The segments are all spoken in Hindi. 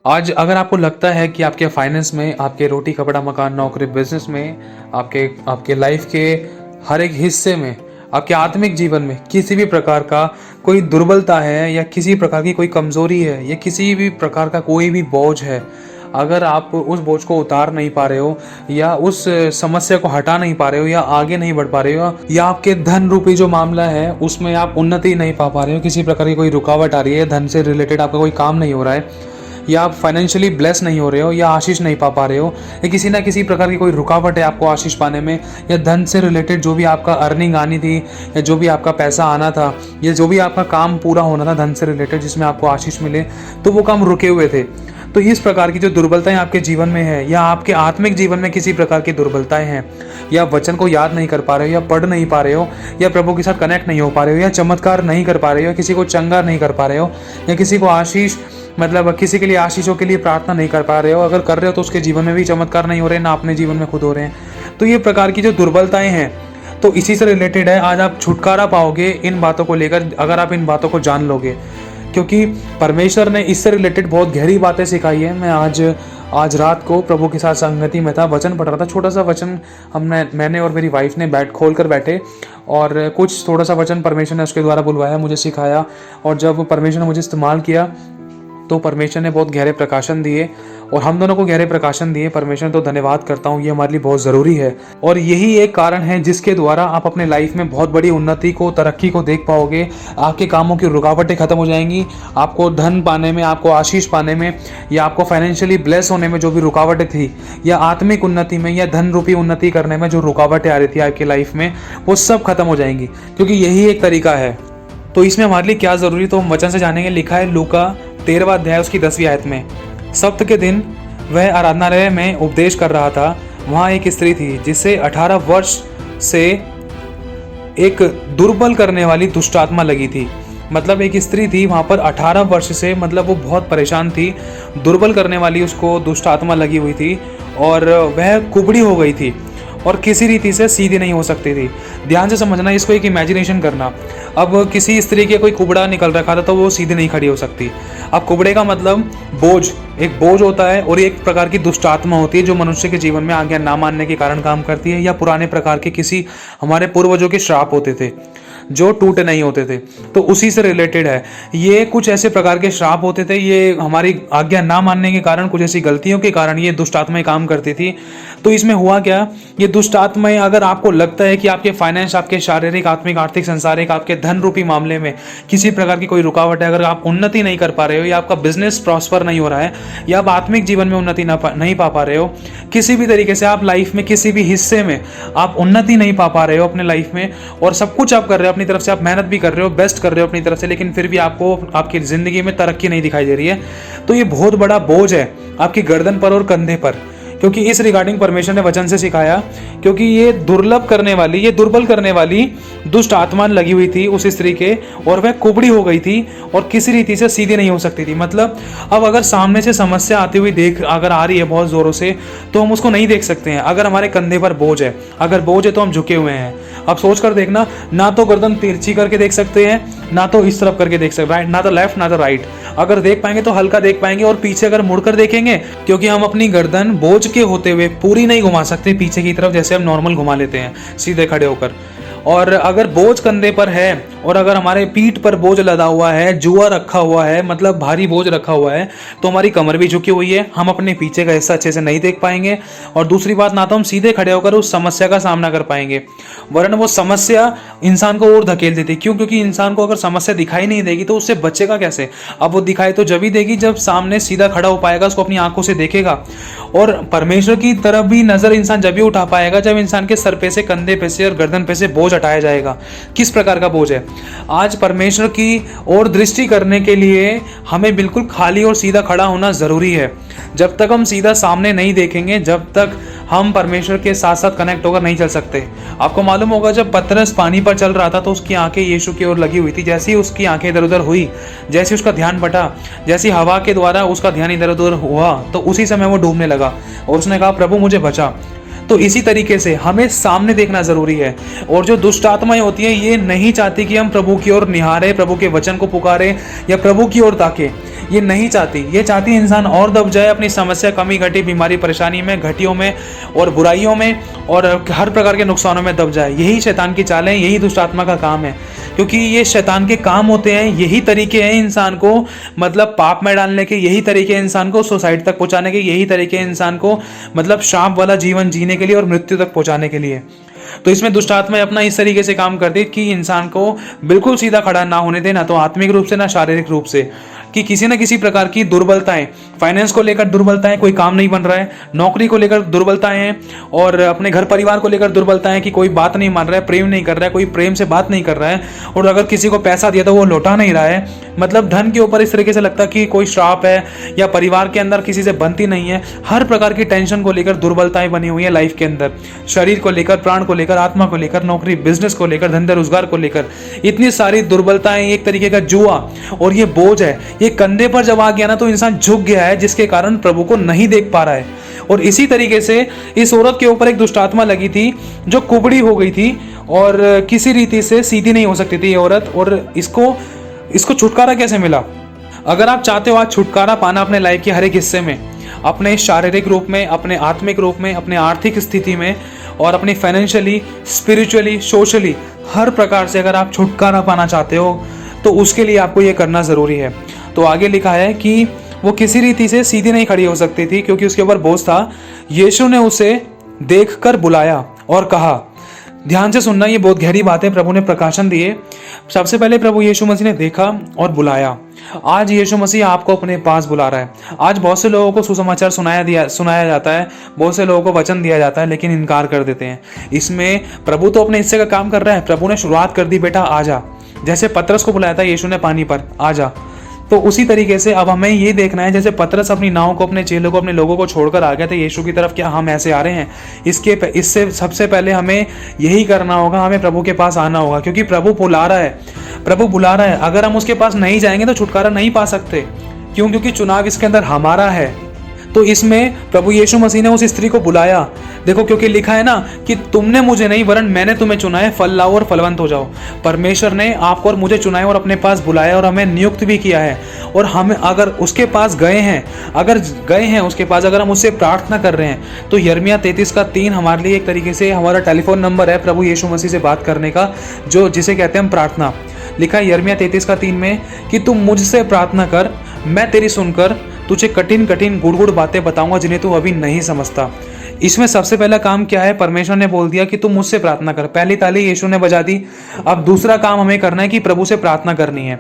आज अगर आपको लगता है कि आपके फाइनेंस में, आपके रोटी कपड़ा मकान नौकरी बिजनेस में, आपके आपके लाइफ के हर एक हिस्से में, आपके आत्मिक जीवन में किसी भी प्रकार का कोई दुर्बलता है या किसी प्रकार की कोई कमजोरी है या किसी भी प्रकार का कोई भी बोझ है, अगर आप उस बोझ को उतार नहीं पा रहे हो या उस समस्या को हटा नहीं पा रहे हो या आगे नहीं बढ़ पा रहे हो या आपके धन रूपी जो मामला है उसमें आप उन्नति नहीं पा पा रहे हो, किसी प्रकार की कोई रुकावट आ रही है, धन से रिलेटेड आपका कोई काम नहीं हो रहा है या आप फाइनेंशियली ब्लेस नहीं हो रहे हो या आशीष नहीं पा पा रहे हो या किसी ना किसी प्रकार की कोई रुकावट है आपको आशीष पाने में या धन से रिलेटेड जो भी आपका अर्निंग आनी थी या जो भी आपका पैसा आना था या जो भी आपका काम पूरा होना था धन से रिलेटेड जिसमें आपको आशीष मिले, तो वो काम रुके हुए थे। तो इस प्रकार की जो दुर्बलताएं आपके जीवन में है या आपके आत्मिक जीवन में किसी प्रकार की दुर्बलताएं हैं या वचन को याद नहीं कर पा रहे हो या पढ़ नहीं पा रहे हो या प्रभु के साथ कनेक्ट नहीं हो पा रहे हो या चमत्कार नहीं कर पा रहे हो, किसी को चंगा नहीं कर पा रहे हो या किसी को आशीष मतलब किसी के लिए आशीषों के लिए प्रार्थना नहीं कर पा रहे हो, अगर कर रहे हो तो उसके जीवन में भी चमत्कार नहीं हो रहे, ना अपने जीवन में खुद हो रहे हैं। तो ये प्रकार की जो दुर्बलताएं हैं तो इसी से रिलेटेड है। आज आप छुटकारा पाओगे इन बातों को लेकर अगर आप इन बातों को जान लोगे, क्योंकि परमेश्वर ने इससे रिलेटेड बहुत गहरी बातें सिखाई है। मैं आज रात को प्रभु के साथ संगति में था, वचन पढ़ रहा था, छोटा सा वचन मैंने और मेरी वाइफ ने खोल कर बैठे और कुछ थोड़ा सा वचन परमेश्वर ने उसके द्वारा बुलवाया, मुझे सिखाया। और जब परमेश्वर ने मुझे इस्तेमाल किया तो परमेश्वर ने बहुत गहरे प्रकाशन दिए और हम दोनों को गहरे प्रकाशन दिए। परमेश्वर तो धन्यवाद करता हूँ, ये हमारे लिए बहुत ज़रूरी है। और यही एक कारण है जिसके द्वारा आप अपने लाइफ में बहुत बड़ी उन्नति को, तरक्की को देख पाओगे। आपके कामों की रुकावटें खत्म हो जाएंगी, आपको धन पाने में, आपको आशीष पाने में या आपको फाइनेंशियली ब्लेस होने में जो भी रुकावटें थी या आत्मिक उन्नति में या धन रूपी उन्नति करने में जो रुकावटें आ रही थी आपकी लाइफ में, वो सब खत्म हो जाएंगी, क्योंकि यही एक तरीका है। तो इसमें हमारे लिए क्या ज़रूरी, तो हम वचन से जानेंगे। लिखा है लूका 13वां अध्याय उसकी 10वीं आयत में, सप्त के दिन वह आराधनालय में उपदेश कर रहा था। वहाँ एक स्त्री थी जिसे 18 वर्ष से एक दुर्बल करने वाली दुष्ट आत्मा लगी थी। मतलब एक स्त्री थी वहाँ पर 18 वर्ष से, मतलब वो बहुत परेशान थी, दुर्बल करने वाली उसको दुष्ट आत्मा लगी हुई थी और वह कुबड़ी हो गई थी और किसी रीति से सीधी नहीं हो सकती थी। ध्यान से समझना, इसको एक इमेजिनेशन करना। अब किसी स्त्री के कोई कुबड़ा निकल रखा था तो वो सीधी नहीं खड़ी हो सकती। अब कुबड़े का मतलब बोझ, एक बोझ होता है और एक प्रकार की दुष्ट आत्मा होती है जो मनुष्य के जीवन में आज्ञा ना मानने के कारण काम करती है या पुराने प्रकार के किसी हमारे पूर्वजों के श्राप होते थे जो टूटे नहीं होते थे, तो उसी से रिलेटेड है। ये कुछ ऐसे प्रकार के श्राप होते थे, ये हमारी आज्ञा ना मानने के कारण, कुछ ऐसी गलतियों के कारण ये दुष्ट आत्माएं काम करती थी। तो इसमें हुआ क्या, ये दुष्ट आत्माएं, अगर आपको लगता है कि आपके फाइनेंस, आपके शारीरिक, आत्मिक, आर्थिक, संसारिक, आपके धन रूपी मामले में किसी प्रकार की कोई रुकावट है, अगर आप उन्नति नहीं कर पा रहे हो या आपका बिजनेस प्रॉस्पर नहीं हो रहा है या आप आत्मिक जीवन में उन्नति नहीं पा पा रहे हो, किसी भी तरीके से आप लाइफ में किसी भी हिस्से में आप उन्नति नहीं पा रहे हो अपने लाइफ में, और सब कुछ आप कर रहे हो अपनी तरफ से, आप मेहनत भी कर रहे हो, बेस्ट कर रहे हो अपनी तरफ से, लेकिन फिर भी आपको आपकी जिंदगी में तरक्की नहीं दिखाई दे रही है, तो ये बहुत बड़ा बोझ है आपकी गर्दन पर और कंधे पर। क्योंकि इस रिगार्डिंग परमेश्वर ने वचन से सिखाया, क्योंकि ये दुर्लभ करने वाली, ये दुर्बल करने वाली दुष्ट आत्मा लगी हुई थी उस स्त्री के और वह कुबड़ी हो गई थी और किसी रीति से सीधी नहीं हो सकती थी। मतलब अब अगर सामने से समस्या आती हुई अगर आ रही है बहुत जोरों से, तो हम उसको नहीं देख सकते हैं। अगर हमारे कंधे पर बोझ है, अगर बोझ है तो हम झुके हुए हैं। अब सोच कर देखना, ना तो गर्दन तिरछी करके देख सकते हैं, ना तो इस तरफ करके देख सकते हैं, ना तो लेफ्ट ना तो राइट। अगर देख पाएंगे तो हल्का देख पाएंगे और पीछे अगर मुड़कर देखेंगे, क्योंकि हम अपनी गर्दन बोझ के होते हुए पूरी नहीं घुमा सकते पीछे की तरफ, जैसे हम नॉर्मल घुमा लेते हैं सीधे खड़े होकर। और अगर बोझ कंधे पर है और अगर हमारे पीठ पर बोझ लदा हुआ है, जुआ रखा हुआ है, मतलब भारी बोझ रखा हुआ है, तो हमारी कमर भी झुकी हुई है, हम अपने पीछे का हिस्सा अच्छे से नहीं देख पाएंगे। और दूसरी बात, ना तो हम सीधे खड़े होकर उस समस्या का सामना कर पाएंगे, वरन वो समस्या इंसान को और धकेल देती। क्यों? क्योंकि इंसान को अगर समस्या दिखाई नहीं देगी तो उससे बचेगा कैसे? अब वो दिखाई तो जब ही देगी जब सामने सीधा खड़ा हो पाएगा, उसको अपनी आंखों से देखेगा। और परमेश्वर की तरफ भी नजर इंसान जब भी उठा पाएगा जब इंसान के सर पे से, कंधे पे से और गर्दन पे से बोझ हटाया जाएगा। किस प्रकार का बोझ है? आज परमेश्वर की ओर दृष्टि करने के लिए हमें बिल्कुल खाली और सीधा खड़ा होना जरूरी है। जब तक हम सीधा सामने नहीं देखेंगे, जब तक हम परमेश्वर के साथ साथ कनेक्ट होकर नहीं चल सकते। आपको मालूम होगा जब पतरस पानी पर चल रहा था तो उसकी आंखें यीशु की ओर लगी हुई थी। जैसे ही उसकी आंखें इधर उधर हुई, जैसे उसका ध्यान बटा, जैसी हवा के द्वारा उसका ध्यान इधर उधर हुआ, तो उसी समय वो डूबने लगा और उसने कहा, प्रभु मुझे बचा। तो इसी तरीके से हमें सामने देखना जरूरी है। और जो दुष्ट आत्माएं होती हैं ये नहीं चाहती कि हम प्रभु की ओर निहारें, प्रभु के वचन को पुकारें या प्रभु की ओर ताकें। ये नहीं चाहती, ये चाहती इंसान और दब जाए अपनी समस्या, कमी घटी, बीमारी, परेशानी में, घटियों में और बुराइयों में और हर प्रकार के नुकसानों में दब जाए। यही शैतान की चाल है, यही दुष्ट आत्मा का काम है, क्योंकि ये शैतान के काम होते हैं। यही तरीके हैं इंसान को मतलब पाप में डालने के, यही तरीके हैं इंसान को सुसाइड तक पहुंचाने के, यही तरीके हैं इंसान को मतलब श्राप वाला जीवन जीने के लिए और मृत्यु तक पहुंचाने के लिए। तो इसमें दुष्ट आत्माएं अपना इस तरीके से काम करती कि इंसान को बिल्कुल सीधा खड़ा ना होने देना, तो आत्मिक रूप से ना शारीरिक रूप से, कि किसी न किसी प्रकार की दुर्बलताएं, फाइनेंस को लेकर दुर्बलताएं, कोई काम नहीं बन रहा है, नौकरी को लेकर दुर्बलताएं हैं और अपने घर परिवार को लेकर दुर्बलताएं कि कोई बात नहीं मान रहा है, प्रेम नहीं कर रहा है, कोई प्रेम से बात नहीं कर रहा है, और अगर किसी को पैसा दिया तो वो लौटा नहीं रहा है। मतलब धन के ऊपर इस तरीके से लगता है कि कोई श्राप है, या परिवार के अंदर किसी से बनती नहीं है। हर प्रकार की टेंशन को लेकर दुर्बलताएं बनी हुई है लाइफ के अंदर, शरीर को लेकर, प्राण को लेकर, आत्मा को लेकर, नौकरी बिजनेस को लेकर, धंधे रोजगार को लेकर, इतनी सारी दुर्बलताएं, एक तरीके का जुआ और ये बोझ है, ये कंधे पर जब आ गया ना तो इंसान झुक गया है, जिसके कारण प्रभु को नहीं देख पा रहा है। और इसी तरीके से इस औरत के ऊपर एक दुष्टात्मा लगी थी जो कुबड़ी हो गई थी और किसी रीति से सीधी नहीं हो सकती थी ये औरत। और इसको छुटकारा कैसे मिला? अगर आप चाहते हो आज छुटकारा पाना अपने लाइफ के हर एक हिस्से में, अपने शारीरिक रूप में, अपने आत्मिक रूप में, अपने आर्थिक स्थिति में और अपनी फाइनेंशियली, स्पिरिचुअली, सोशली, हर प्रकार से अगर आप छुटकारा पाना चाहते हो तो उसके लिए आपको ये करना ज़रूरी है। तो आगे लिखा है कि वो किसी रीति से सीधी नहीं खड़ी हो सकती थी क्योंकि उसके ऊपर बोझ था। यीशु ने उसे देखकर बुलाया और कहा, ध्यान से सुनना, ये बहुत गहरी बात है, प्रभु ने प्रकाशन दिए। सबसे पहले प्रभु यीशु मसीह ने देखा और बुलाया। आज यीशु मसीह आपको अपने पास बुला रहा है। आज बहुत से लोगों को सुसमाचार सुनाया जाता है, बहुत से लोगों को वचन दिया जाता है, लेकिन इनकार कर देते हैं। इसमें प्रभु तो अपने हिस्से का काम कर रहा है। प्रभु ने शुरुआत कर दी, बेटा आजा, जैसे पतरस को बुलाया था यीशु ने पानी पर, आजा। तो उसी तरीके से अब हमें ये देखना है, जैसे पतरस अपनी नाव को, अपने चेलों को, अपने लोगों को छोड़कर आ गए थे यीशु की तरफ, क्या हम ऐसे आ रहे हैं? इससे सबसे पहले हमें यही करना होगा, हमें प्रभु के पास आना होगा, क्योंकि प्रभु बुला रहा है, प्रभु बुला रहा है। अगर हम उसके पास नहीं जाएंगे तो छुटकारा नहीं पा सकते। क्यों? क्योंकि चुनाव इसके अंदर हमारा है। तो इसमें प्रभु यीशु मसीह ने उस स्त्री को बुलाया। देखो, क्योंकि लिखा है ना कि तुमने मुझे नहीं वरन मैंने तुम्हें चुना है, फल लाओ और फलवंत हो जाओ। परमेश्वर ने आपको और मुझे चुना है और अपने पास बुलाया और हमें नियुक्त भी किया है। और हम अगर उसके पास गए हैं उसके पास, अगर हम उससे प्रार्थना कर रहे हैं, तो यिर्मयाह 33:3 हमारे लिए एक तरीके से हमारा टेलीफोन नंबर है प्रभु यीशु मसीह से बात करने का, जो जिसे कहते हैं हम प्रार्थना। लिखा है यिर्मयाह 33:3 में कि तुम मुझसे प्रार्थना कर, मैं तेरी सुनकर तुझे कठिन कठिन गुड़ बातें बताऊंगा जिन्हें तू अभी नहीं समझता। इसमें सबसे पहला काम क्या है? परमेश्वर ने बोल दिया कि तुम मुझसे प्रार्थना कर। पहली ताली यीशु ने बजा दी। अब दूसरा काम हमें करना है कि प्रभु से प्रार्थना करनी है।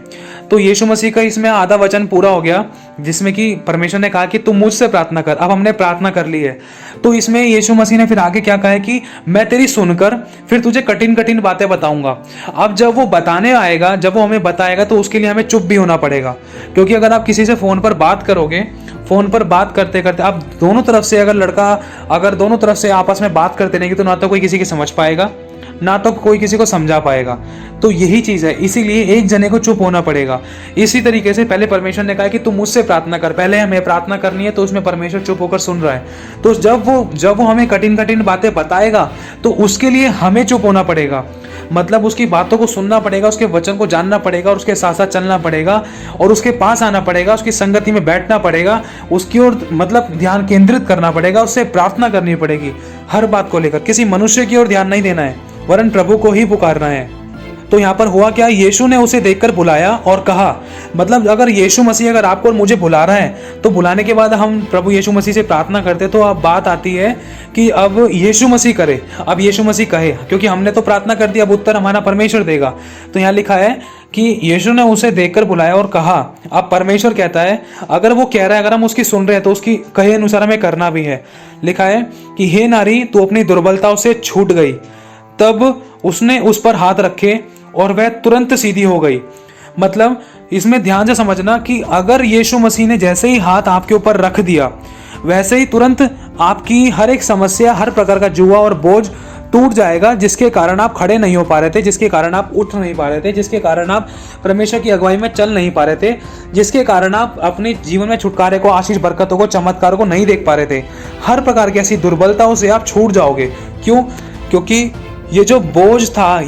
तो यीशु मसीह का इसमें आधा वचन पूरा हो गया, जिसमें कि परमेश्वर ने कहा कि तुम मुझसे प्रार्थना कर। अब हमने प्रार्थना कर ली है, तो इसमें यीशु मसीह ने फिर आगे क्या कहा है कि मैं तेरी सुनकर फिर तुझे कठिन कठिन बातें बताऊंगा। अब जब वो बताने आएगा, जब वो हमें बताएगा, तो उसके लिए हमें चुप भी होना पड़ेगा। क्योंकि अगर आप किसी से फोन पर बात करोगे, फोन पर बात करते करते आप दोनों तरफ से, अगर दोनों तरफ से आपस में बात करते रहेंगे, तो ना तो कोई किसी की समझ पाएगा, ना तो कोई किसी को समझा पाएगा। तो यही चीज है, इसीलिए एक जने को चुप होना पड़ेगा। इसी तरीके से पहले परमेश्वर ने कहा कि तुम मुझसे प्रार्थना कर। पहले हमें प्रार्थना करनी है, तो उसमें परमेश्वर चुप होकर सुन रहा है। तो जब वो हमें कठिन कठिन बातें बताएगा, तो उसके लिए हमें चुप होना पड़ेगा। मतलब उसकी बातों को सुनना पड़ेगा, उसके वचन को जानना पड़ेगा और उसके साथ साथ चलना पड़ेगा और उसके पास आना पड़ेगा, उसकी संगति में बैठना पड़ेगा, उसकी ओर मतलब ध्यान केंद्रित करना पड़ेगा, उससे प्रार्थना करनी पड़ेगी हर बात को लेकर। किसी मनुष्य की ओर ध्यान नहीं देना है, वरन प्रभु को ही पुकारना है। तो यहाँ पर हुआ क्या? यीशु ने उसे देखकर बुलाया और कहा। मतलब अगर यीशु मसीह अगर आपको और मुझे बुला रहा है, तो बुलाने के बाद हम प्रभु यीशु मसीह से प्रार्थना करते, तो अब बात आती है कि अब यीशु मसीह करे, अब यीशु मसीह कहे, क्योंकि हमने तो प्रार्थना कर दी, अब उत्तर हमारा परमेश्वर देगा। तो यहाँ लिखा है कि यीशु ने उसे देखकर बुलाया और कहा। अब परमेश्वर कहता है, अगर वो कह रहा है, अगर हम उसकी सुन रहे हैं, तो उसकी कहे अनुसार हमें करना भी है। लिखा है कि हे नारी, तू अपनी दुर्बलताओं से छूट गई। तब उसने उस पर हाथ रखे और वह तुरंत सीधी हो गई। मतलब इसमें ध्यान से समझना कि अगर यीशु मसीह ने जैसे ही हाथ आपके ऊपर रख दिया, वैसे ही तुरंत आपकी हर एक समस्या, हर प्रकार का जुआ और बोझ टूट जाएगा, जिसके कारण आप खड़े नहीं हो पा रहे थे, जिसके कारण आप उठ नहीं पा रहे थे, जिसके कारण आप परमेश्वर की अगुवाई में चल नहीं पा रहे थे, जिसके कारण आप अपने जीवन में छुटकारे को, आशीष, बरकतों को, चमत्कार को नहीं देख पा रहे थे। हर प्रकार की ऐसी दुर्बलताओं से आप छूट जाओगे। क्यों? क्योंकि ये जो बोझ था,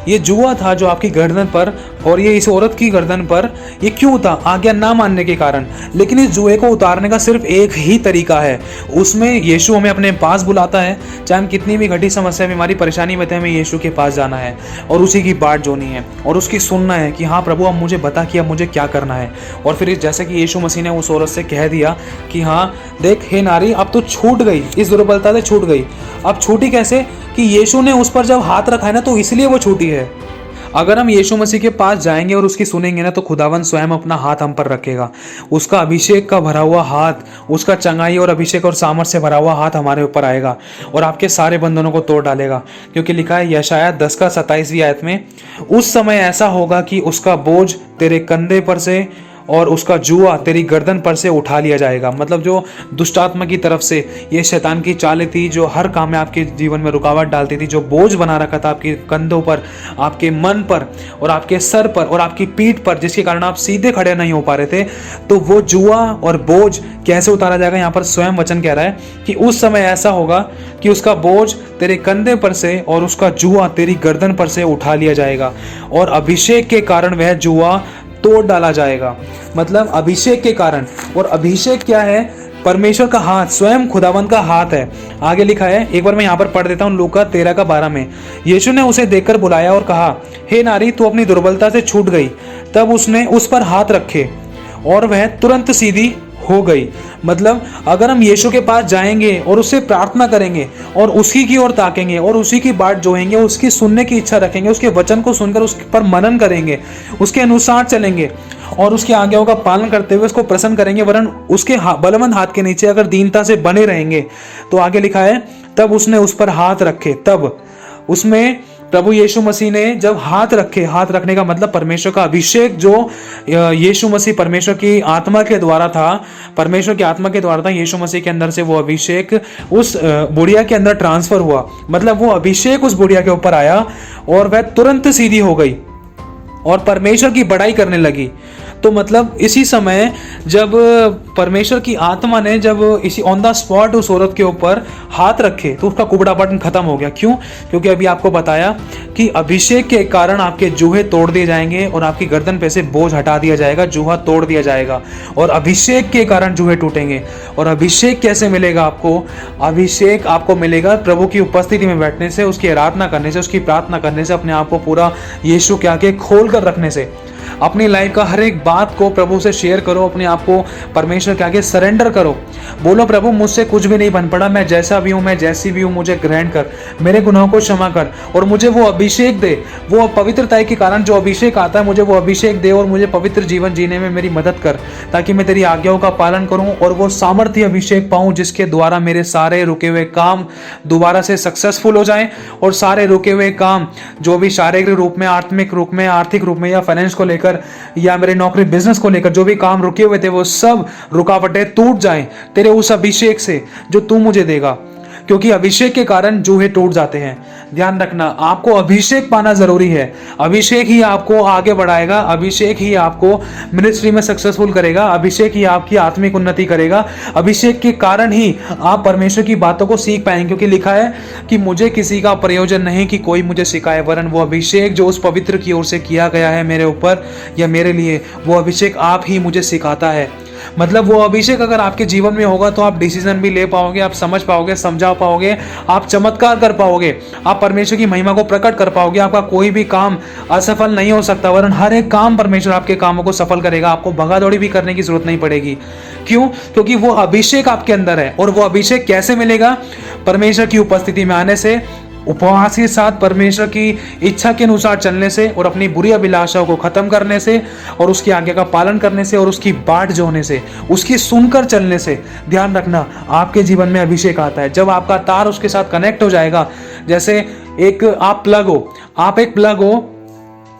ये जुआ था जो आपकी गर्दन पर, और ये इस औरत की गर्दन पर, ये क्यों था? आज्ञा ना मानने के कारण। लेकिन इस जुए को उतारने का सिर्फ एक ही तरीका है, उसमें यीशु हमें अपने पास बुलाता है। चाहे हम कितनी भी घटी समस्या, बीमारी, परेशानी में थे, हमें यीशु के पास जाना है और उसी की बाट जोनी है और उसकी सुनना है कि हाँ प्रभु, अब मुझे बता कि अब मुझे क्या करना है। और फिर जैसे कि यीशु मसीह ने उस औरत से कह दिया कि हाँ देख हे नारी, अब तो छूट गई, इस दुर्बलता से छूट गई। अब छूटी कैसे? कि यीशु ने उस पर जब हाथ रखा है ना, तो इसलिए वो छूटी है। अगर हम यीशु मसीह के पास जाएंगे और उसकी सुनेंगे ना, तो खुदावन स्वयं अपना हाथ हम पर रखेगा। उसका अभिषेक का भरा हुआ हाथ, उसका चंगाई और अभिषेक और सामर्थ से भरा हुआ हाथ हमारे ऊपर आएगा और आपके सारे बंधनों को तोड़ डालेगा। क्योंकि लिखा है यशायाह 10:27 आयत में, उस समय ऐसा होगा कि उसका बोझ तेरे कंधे पर से और उसका जुआ तेरी गर्दन पर से उठा लिया जाएगा। मतलब जो दुष्ट आत्मा की तरफ से ये शैतान की चालें थी, जो हर काम में आपके जीवन में रुकावट डालती थी, जो बोझ बना रखा था आपके कंधों पर, आपके मन पर और आपके सर पर और आपकी पीठ पर, जिसके कारण आप सीधे खड़े नहीं हो पा रहे थे, तो वो जुआ और बोझ कैसे उतारा जाएगा? यहाँ पर स्वयं वचन कह रहा है कि उस समय ऐसा होगा कि उसका बोझ तेरे कंधे पर से और उसका जुआ तेरी गर्दन पर से उठा लिया जाएगा और अभिषेक के कारण वह जुआ तोड़ डाला जाएगा। मतलब अभिषेक के कारण। और अभिषेक क्या है? परमेश्वर का हाथ, स्वयं खुदावंत का हाथ है। आगे लिखा है, एक बार मैं यहाँ पर पढ़ देता हूँ, लूका 13:12 में, यीशु ने उसे देखकर बुलाया और कहा, हे नारी, तू अपनी दुर्बलता से छूट गई। तब उसने उस पर हाथ रखे और वह तुरंत सीधी हो गई। मतलब अगर हम यीशु के पास जाएंगे और उससे प्रार्थना करेंगे और उसी की ओर ताकेंगे और उसी की बाट जोएंगे, उसकी सुनने की इच्छा रखेंगे, उसके वचन को सुनकर उस पर मनन करेंगे, उसके अनुसार चलेंगे और उसकी आज्ञाओं का पालन करते हुए उसको प्रसन्न करेंगे, वरन उसके बलवंत हाथ के नीचे अगर दीनता से बने रहेंगे, तो आगे लिखा है, तब उसने उस पर हाथ रखे। तब उसमें प्रभु यीशु मसीह ने जब हाथ रखे, हाथ रखने का मतलब परमेश्वर का अभिषेक जो यीशु मसीह परमेश्वर की आत्मा के द्वारा था, परमेश्वर की आत्मा के द्वारा था, यीशु मसीह के अंदर से वो अभिषेक उस बुढ़िया के अंदर ट्रांसफर हुआ। मतलब वो अभिषेक उस बुढ़िया के ऊपर आया और वह तुरंत सीधी हो गई और परमेश्वर की बड़ाई करने लगी। तो मतलब इसी समय जब परमेश्वर की आत्मा ने जब इसी ऑन द स्पॉट उस औरत के ऊपर हाथ रखे, तो उसका कुबड़ापन खत्म हो गया। क्यों? क्योंकि अभी आपको बताया कि अभिषेक के कारण आपके जूहे तोड़ दिए जाएंगे और आपकी गर्दन पे से बोझ हटा दिया जाएगा, जूहा तोड़ दिया जाएगा और अभिषेक के कारण जूहे टूटेंगे। और अभिषेक कैसे मिलेगा आपको? अभिषेक आपको मिलेगा प्रभु की उपस्थिति में बैठने से, उसकी आराधना करने से, उसकी प्रार्थना करने से, अपने आप को पूरा यीशु के आगे खोल कर रखने से। अपनी लाइफ का हर एक बात को प्रभु से शेयर करो, अपने आप को परमेश्वर के आगे सरेंडर करो। बोलो, प्रभु मुझसे कुछ भी नहीं बन पड़ा, मैं जैसा भी हूँ, मैं जैसी भी हूँ, मुझे ग्रहण कर, मेरे गुनाहों को क्षमा कर और मुझे वो अभिषेक दे, वो पवित्रता के कारण जो अभिषेक आता है, मुझे वो अभिषेक दे और मुझे पवित्र जीवन जीने में मेरी मदद कर, ताकि मैं तेरी आज्ञाओं का पालन करूँ और वो सामर्थ्य अभिषेक पाऊँ जिसके द्वारा मेरे सारे रुके हुए काम दोबारा से सक्सेसफुल हो जाएं और सारे रुके हुए काम जो भी शारीरिक रूप में, आत्मिक रूप में, आर्थिक रूप में या फाइनेंस को लेकर या मेरे नौकरी बिजनेस को लेकर जो भी काम रुके हुए थे, वो सब रुकावटें टूट जाएं तेरे उस अभिषेक से जो तू मुझे देगा। क्योंकि अभिषेक के कारण जूहे टूट जाते हैं। ध्यान रखना, आपको अभिषेक पाना जरूरी है। अभिषेक ही आपको आगे बढ़ाएगा, अभिषेक ही आपको मिनिस्ट्री में सक्सेसफुल करेगा, अभिषेक ही आपकी आत्मिक उन्नति करेगा। अभिषेक के कारण ही आप परमेश्वर की बातों को सीख पाएंगे। क्योंकि लिखा है कि मुझे किसी का प्रयोजन नहीं कि कोई मुझे सिखाए, वरन वो अभिषेक जो उस पवित्र की ओर से किया गया है मेरे ऊपर या मेरे लिए, वो अभिषेक आप ही मुझे सिखाता है। मतलब वो अभिषेक अगर आपके जीवन में होगा तो आप डिसीजन भी ले पाओगे, आप समझ पाओगे, समझा पाओगे, आप चमत्कार कर पाओगे, आप परमेश्वर की महिमा को प्रकट कर पाओगे। आपका कोई भी काम असफल नहीं हो सकता, वरन हर एक काम परमेश्वर आपके कामों को सफल करेगा। आपको भगादौड़ी भी करने की जरूरत नहीं पड़ेगी। क्यों? क्योंकि वो अभिषेक आपके अंदर है। और वो अभिषेक कैसे मिलेगा? परमेश्वर की उपस्थिति में आने से, उपवास के साथ परमेश्वर की इच्छा के अनुसार चलने से और अपनी बुरी अभिलाषाओं को खत्म करने से और उसकी आज्ञा का पालन करने से और उसकी बाट जोने से, उसकी सुनकर चलने से। ध्यान रखना, आपके जीवन में अभिषेक आता है जब आपका तार उसके साथ कनेक्ट हो जाएगा। जैसे एक आप प्लग हो, आप एक प्लग हो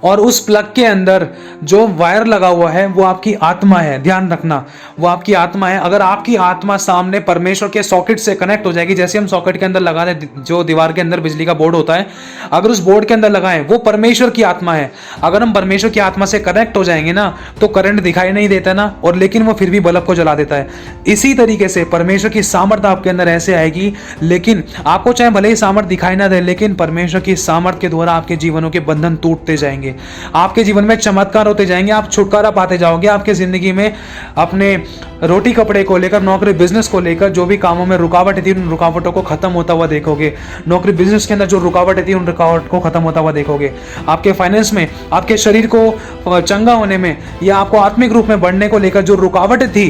और उस प्लग के अंदर जो वायर लगा हुआ है वो आपकी आत्मा है। ध्यान रखना, वो आपकी आत्मा है। अगर आपकी आत्मा सामने परमेश्वर के सॉकेट से कनेक्ट हो जाएगी, जैसे हम सॉकेट के अंदर लगा दें, जो दीवार के अंदर बिजली का बोर्ड होता है, अगर उस बोर्ड के अंदर लगाएं, वो परमेश्वर की आत्मा है। अगर हम परमेश्वर की आत्मा से कनेक्ट हो जाएंगे ना, तो करंट दिखाई नहीं देता ना, और लेकिन वो फिर भी बल्ब को जला देता है। इसी तरीके से परमेश्वर की सामर्थ्य आपके अंदर ऐसे आएगी, लेकिन आपको चाहे भले ही सामर्थ्य दिखाई ना दे, लेकिन परमेश्वर की सामर्थ्य के द्वारा आपके जीवनों के बंधन टूटते जाएंगे, आपके जीवन में चमत्कार होते जाएंगे, आप छुटकारा पाते जाओगे। आपके जिंदगी में अपने रोटी कपड़े को लेकर, नौकरी बिजनेस को लेकर जो भी कामों में रुकावट थी, उन रुकावटों को खत्म होता हुआ देखोगे। नौकरी बिजनेस के अंदर जो रुकावट थी, उन रुकावट को खत्म होता हुआ देखोगे। आपके फाइनेंस में, आपके शरीर को चंगा होने में, या आपको आत्मिक रूप में बढ़ने को लेकर जो रुकावट थी,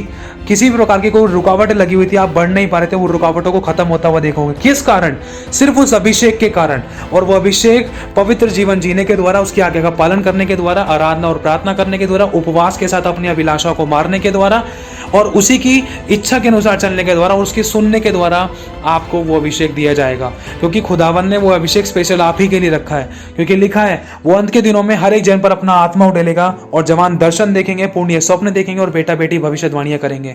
किसी भी प्रकार की कोई रुकावट लगी हुई थी, आप बढ़ नहीं पा रहे थे, वो रुकावटों को खत्म होता हुआ देखोगे। किस कारण? सिर्फ उस अभिषेक के कारण। और वो अभिषेक पवित्र जीवन जीने के द्वारा, उसकी आज्ञा का पालन करने के द्वारा, आराधना और प्रार्थना करने के द्वारा, उपवास के साथ अपनी अभिलाषाओं को मारने के द्वारा, और उसी की इच्छा के अनुसार चलने के द्वारा, और उसकी सुनने के द्वारा आपको वो अभिषेक दिया जाएगा। क्योंकि खुदावन ने वो अभिषेक स्पेशल आप ही के लिए रखा है, क्योंकि लिखा है वो अंत के दिनों में हर एक जन पर अपना आत्मा उड़ेलेगा, और जवान दर्शन देखेंगे, पुण्य स्वप्न देखेंगे, और बेटा बेटी भविष्यवाणियां करेंगे।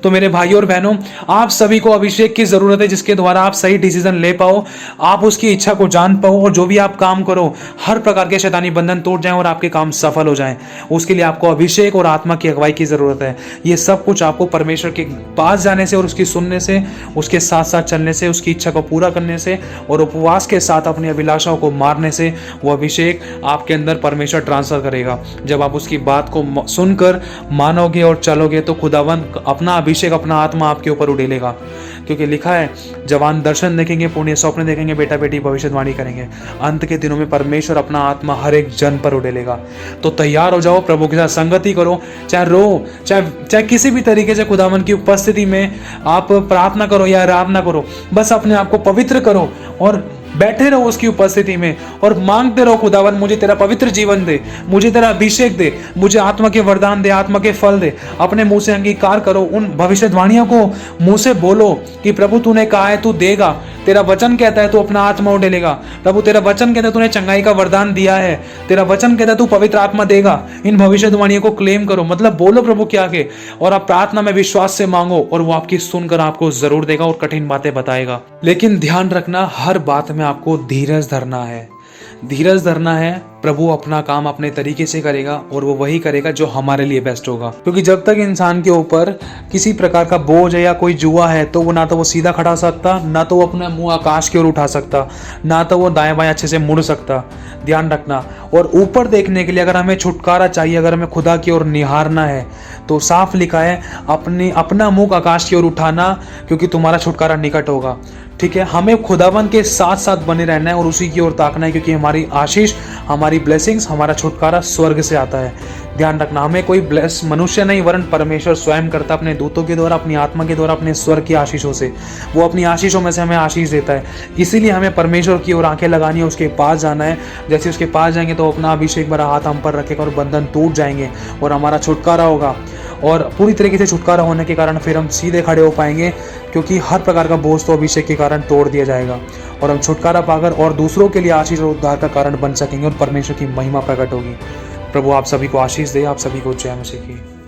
तो मेरे भाइयों और बहनों, आप सभी को अभिषेक की जरूरत है, जिसके द्वारा आप सही डिसीजन ले पाओ, आप उसकी इच्छा को जान पाओ, और जो भी आप काम करो, हर प्रकार के शैतानी बंधन टूट जाएं और आपके काम सफल हो जाएं। उसके लिए आपको अभिषेक और आत्मा की अगुवाई की जरूरत है। ये सब कुछ आपको परमेश्वर के पास जाने से, और उसकी सुनने से, उसके साथ साथ चलने से, उसकी इच्छा को पूरा करने से, और उपवास के साथ अपनी अभिलाषाओं को मारने से वो अभिषेक आपके अंदर परमेश्वर ट्रांसफर करेगा। जब आप उसकी बात को सुनकर मानोगे और चलोगे, तो खुदावन अपना अभिषेक, अपना आत्मा आपके ऊपर उड़ेलेगा। क्योंकि लिखा है जवान दर्शन देखेंगे, पुण्य स्वप्न देखेंगे, बेटा बेटी भविष्यवाणी करेंगे। अंत के दिनों में परमेश्वर अपना आत्मा हर एक जन पर उड़ेलेगा। तो तैयार हो जाओ, प्रभु के साथ संगति करो, चाहे रो, चाहे किसी भी तरीके से खुदावन की उपस्थिति में आप प्रार्थना करो या आराधना करो, बस अपने आप को पवित्र करो और बैठे रहो उसकी उपस्थिति में, और मांगते रहो, खुदावन मुझे तेरा पवित्र जीवन दे, मुझे तेरा अभिषेक दे, मुझे आत्मा के वरदान दे, आत्मा के फल दे। अपने मुंह से अंगीकार करो, उन भविष्यवाणियों को मुंह से बोलो कि प्रभु तूने कहा है तू देगा, तेरा वचन कहता है तू अपना आत्मा उड़ेलेगा, प्रभु तेरा वचन कहता है तूने चंगाई का वरदान दिया है, तेरा वचन कहता है तू पवित्र आत्मा देगा। इन भविष्यवाणियों को क्लेम करो, मतलब बोलो प्रभु के आगे, और आप प्रार्थना में विश्वास से मांगो, और वो आपकी सुनकर आपको जरूर देगा और कठिन बातें बताएगा। लेकिन ध्यान रखना, हर बात में आपको धीरज धरना है। धीरज धरना है। प्रभु अपना काम अपने तरीके से करेगा, और वो वही करेगा जो हमारे लिए बेस्ट होगा। क्योंकि जब तक इंसान के ऊपर किसी प्रकार का बोझ है या कोई जुआ है, तो वो ना तो वो सीधा खड़ा सकता, ना तो वो अपना मुंह आकाश की ओर उठा सकता, ना तो वो दाएं बाएं अच्छे से मुड़ सकता। ध्यान रखना। और ऊपर देखने के लिए अगर हमें छुटकारा चाहिए, अगर हमें खुदा की ओर निहारना है, तो साफ लिखा है अपना मुंह आकाश की ओर उठाना, क्योंकि तुम्हारा छुटकारा निकट होगा। ठीक है, हमें खुदावन के साथ साथ बने रहना है और उसी की ओर ताकना है, क्योंकि हमारी आशीष, हमारी ब्लेसिंग्स, हमारा छुटकारा स्वर्ग से आता है। ध्यान रखना, हमें कोई ब्लेस मनुष्य नहीं, वरन परमेश्वर स्वयं करता, अपने दूतों के द्वारा, अपनी आत्मा के द्वारा, अपने स्वर्ग की आशीषों से। वो अपनी आशीषों में से हमें आशीष देता है। इसीलिए हमें परमेश्वर की ओर आंखें लगानी है, उसके पास जाना है। जैसे उसके पास जाएंगे तो अपना अभिषेक भरा हाथ हम पर रखेगा और बंधन टूट जाएंगे और हमारा छुटकारा होगा। और पूरी तरीके से छुटकारा होने के कारण फिर हम सीधे खड़े हो पाएंगे, क्योंकि हर प्रकार का बोझ तो अभिषेक के कारण तोड़ दिया जाएगा, और हम छुटकारा पाकर और दूसरों के लिए आशीष और उद्धार का कारण बन सकेंगे, और परमेश्वर की महिमा प्रकट होगी। प्रभु आप सभी को आशीष दे, आप सभी को जय मसीह की।